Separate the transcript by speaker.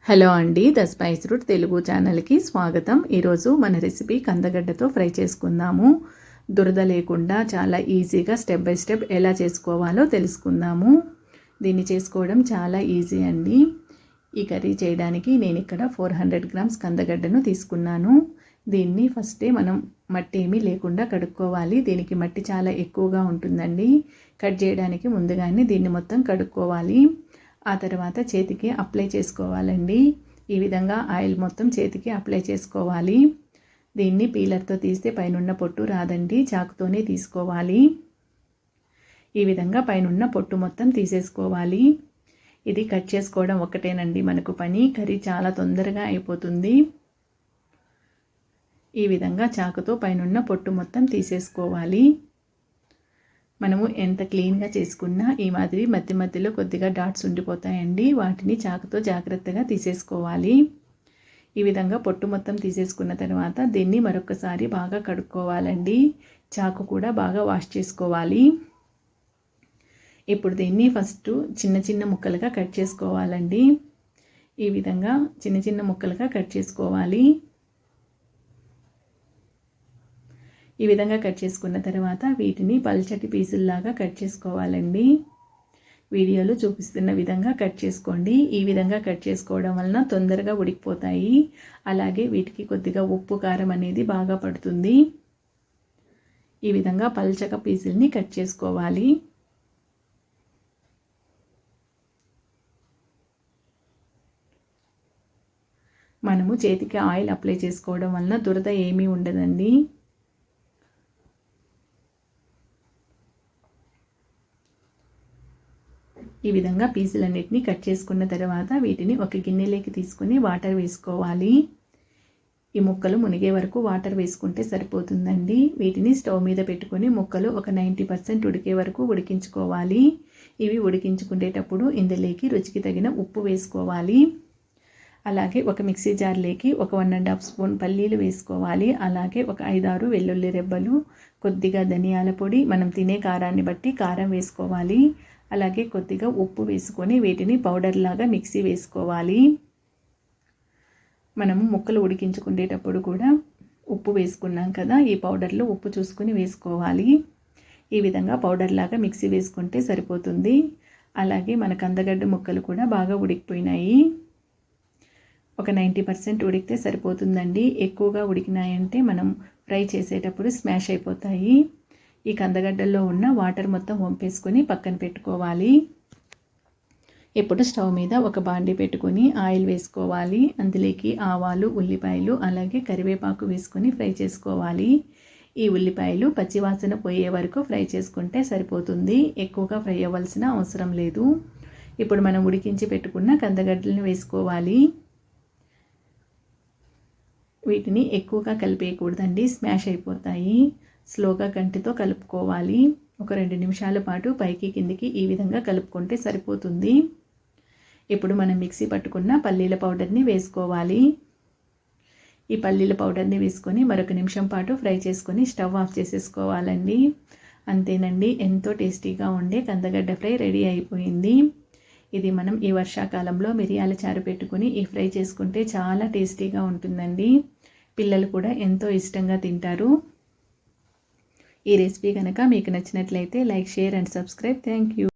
Speaker 1: Hello అండి, the spice route Telugu ఛానల్కి స్వాగతం. ఈరోజు మన రెసిపీ కందగడ్డతో ఫ్రై చేసుకుందాము. దురద లేకుండా చాలా ఈజీగా స్టెప్ బై స్టెప్ ఎలా చేసుకోవాలో తెలుసుకుందాము. దీన్ని చేసుకోవడం చాలా ఈజీ అండి. ఈ కర్రీ చేయడానికి నేను ఇక్కడ 400 గ్రామ్స్ కందగడ్డను తీసుకున్నాను. దీన్ని ఫస్టే మనం మట్టి ఏమీ లేకుండా కడుక్కోవాలి. దీనికి మట్టి చాలా ఎక్కువగా ఉంటుందండి. కట్ చేయడానికి ముందుగానే దీన్ని మొత్తం కడుక్కోవాలి. ఆ తర్వాత చేతికి అప్లై చేసుకోవాలండి. ఈ విధంగా ఆయిల్ మొత్తం చేతికి అప్లై చేసుకోవాలి. దీన్ని పీలర్తో తీస్తే పైనున్న పొట్టు రాదండి, చాకుతోనే తీసుకోవాలి. ఈ విధంగా పైనున్న పొట్టు మొత్తం తీసేసుకోవాలి. ఇది కట్ చేసుకోవడం ఒక్కటేనండి మనకు పని. కర్రీ చాలా తొందరగా అయిపోతుంది. ఈ విధంగా చాకుతో పైనున్న పొట్టు మొత్తం తీసేసుకోవాలి. మనము ఎంత క్లీన్గా చేసుకున్నా ఈ మాదిరి మధ్య మధ్యలో కొద్దిగా డాట్స్ ఉండిపోతాయండి. వాటిని చాకుతో జాగ్రత్తగా తీసేసుకోవాలి. ఈ విధంగా పొట్టు మొత్తం తీసేసుకున్న తర్వాత దీన్ని మరొకసారి బాగా కడుక్కోవాలండి. చాకు కూడా బాగా వాష్ చేసుకోవాలి. ఇప్పుడు దీన్ని ఫస్ట్ చిన్న చిన్న ముక్కలుగా కట్ చేసుకోవాలండి. ఈ విధంగా చిన్న చిన్న ముక్కలుగా కట్ చేసుకోవాలి. ఈ విధంగా కట్ చేసుకున్న తర్వాత వీటిని పల్చటి పీసుల్లాగా కట్ చేసుకోవాలండి. వీడియోలో చూపిస్తున్న విధంగా కట్ చేసుకోండి. ఈ విధంగా కట్ చేసుకోవడం వలన తొందరగా ఉడికిపోతాయి. అలాగే వీటికి కొద్దిగా ఉప్పు కారం అనేది బాగా పడుతుంది. ఈ విధంగా పల్చగా పీసుల్ని కట్ చేసుకోవాలి. మనము చేతికి ఆయిల్ అప్లై చేసుకోవడం వలన దురద ఏమీ ఉండదండి. ఈ విధంగా పీసులన్నిటిని కట్ చేసుకున్న తర్వాత వీటిని ఒక గిన్నెలోకి తీసుకుని వాటర్ వేసుకోవాలి. ఈ ముక్కలు మునిగే వరకు వాటర్ వేసుకుంటే సరిపోతుందండి. వీటిని స్టవ్ మీద పెట్టుకొని ముక్కలు ఒక 90% ఉడికే వరకు ఉడికించుకోవాలి. ఇవి ఉడికించుకునేటప్పుడు ఇందులోకి రుచికి తగిన ఉప్పు వేసుకోవాలి. అలాగే ఒక మిక్సీ జార్లోకి ఒక 1½ స్పూన్ పల్లీలు వేసుకోవాలి. అలాగే ఒక 5-6 వెల్లుల్లి రెబ్బలు, కొద్దిగా ధనియాల పొడి, మనం తినే కారాన్ని బట్టి కారం వేసుకోవాలి. అలాగే కొద్దిగా ఉప్పు వేసుకొని వీటిని పౌడర్ లాగా మిక్సీ వేసుకోవాలి. మనము ముక్కలు ఉడికించుకునేటప్పుడు కూడా ఉప్పు వేసుకున్నాం కదా, ఈ పౌడర్లో ఉప్పు చూసుకొని వేసుకోవాలి. ఈ విధంగా పౌడర్ లాగా మిక్సీ వేసుకుంటే సరిపోతుంది. అలాగే మన కందగడ్డ ముక్కలు కూడా బాగా ఉడికిపోయినాయి. ఒక 90% ఉడికితే సరిపోతుందండి. ఎక్కువగా ఉడికినాయంటే మనం ఫ్రై చేసేటప్పుడు స్మాష్ అయిపోతాయి. ఈ కందగడ్డల్లో ఉన్న వాటర్ మొత్తం వంపేసుకొని పక్కన పెట్టుకోవాలి. ఇప్పుడు స్టవ్ మీద ఒక బాండీ పెట్టుకొని ఆయిల్ వేసుకోవాలి. అందులోకి ఆవాలు, ఉల్లిపాయలు, అలాగే కరివేపాకు వేసుకొని ఫ్రై చేసుకోవాలి. ఈ ఉల్లిపాయలు పచ్చివాసన పోయే వరకు ఫ్రై చేసుకుంటే సరిపోతుంది. ఎక్కువగా ఫ్రై అవ్వాల్సిన అవసరం లేదు. ఇప్పుడు మనం ఉడికించి పెట్టుకున్న కందగడ్డలను వేసుకోవాలి. వీటిని ఎక్కువగా కలిపేయకూడదండి, స్మాష్ అయిపోతాయి. స్లోగా గంటితో కలుపుకోవాలి. ఒక 2 నిమిషాల పాటు పైకి కిందికి ఈ విధంగా కలుపుకుంటే సరిపోతుంది. ఇప్పుడు మనం మిక్సీ పట్టుకున్న పల్లీల పౌడర్ని వేసుకోవాలి. ఈ పల్లీల పౌడర్ని వేసుకొని మరొక నిమిషం పాటు ఫ్రై చేసుకొని స్టవ్ ఆఫ్ చేసేసుకోవాలండి. అంతేనండి, ఎంతో టేస్టీగా ఉండే కందగడ్డ ఫ్రై రెడీ అయిపోయింది. ఇది మనం ఈ వర్షాకాలంలో మిరియాల చారు పెట్టుకుని ఈ ఫ్రై చేసుకుంటే చాలా టేస్టీగా ఉంటుందండి. పిల్లలు కూడా ఎంతో ఇష్టంగా తింటారు. ఈ రెసిపీ కనుక మీకు నచ్చినట్లయితే like, share and subscribe. Thank you.